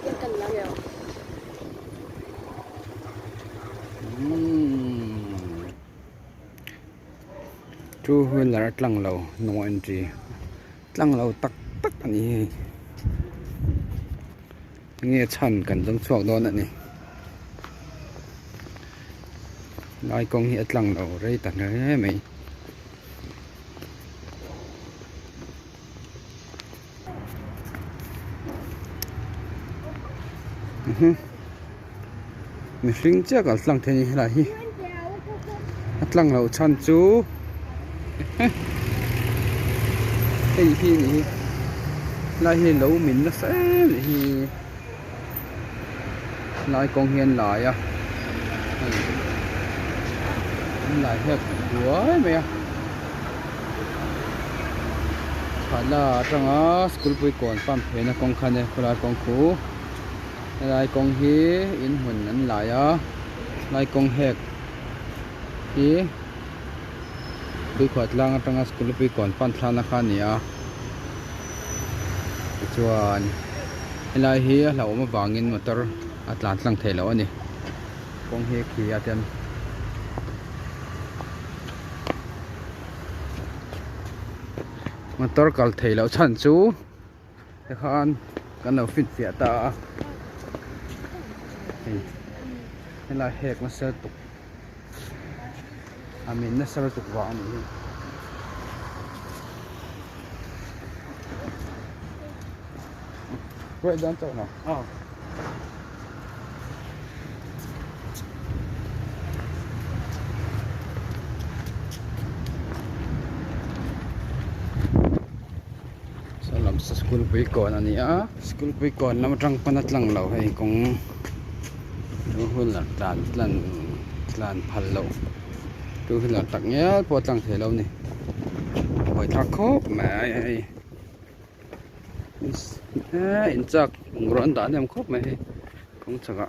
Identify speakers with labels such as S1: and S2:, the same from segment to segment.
S1: cái cần là nhiều
S2: two wheeler tlang lo no entry tlang lo tak tak ani nghe chan kan jong chuak don ani lai kong hi tlang lo rei ta ne mai mi hring chắc al tlang the ni la hi tlang lo chan chu cái hi ni lai hi lo min na sa hi lai kong hiền lại à lại hết đuối mày à phải là trong á school bui còn pam thế na kong khane khula kong khu lai kong hi in hun an lại à lai kong hek hi bui khat lang trong á school bui còn pam thla khan ni à chuan lai hi lo ma wangin motor atlan tlang thei lo ani kong hi khi atem motor kal thei lo chan chu te khan kan lo fit fia ta la hek na sel tuk amin na sel tuk wa ani vậy đang chọn nào school bui kon ani a school bui kon lam tang panat lang lo hei kong tu hun la tlan phal lo tu hun la tak nya po tang the lo ni hoi thak khop ma ai in chak ngron da nem khop mai kong chaka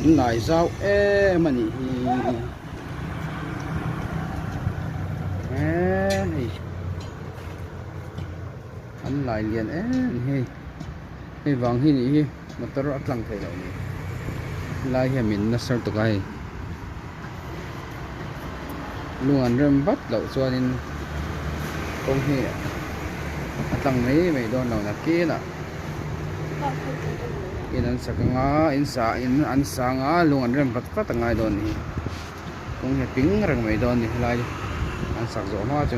S2: anh lại giao em anh anh lại liền hay vàng hi nị mà tao rất lăng thấy đâu nị lại hiện mình nó sao tụi cái luôn anh rem bắt lậu cho nên công hi lăng mấy mày đón đầu là kia nè in an sakanga in an sanga lungan rem pat pat ngai don ni kung he ping rang mai don ni lai an sak zo ma chu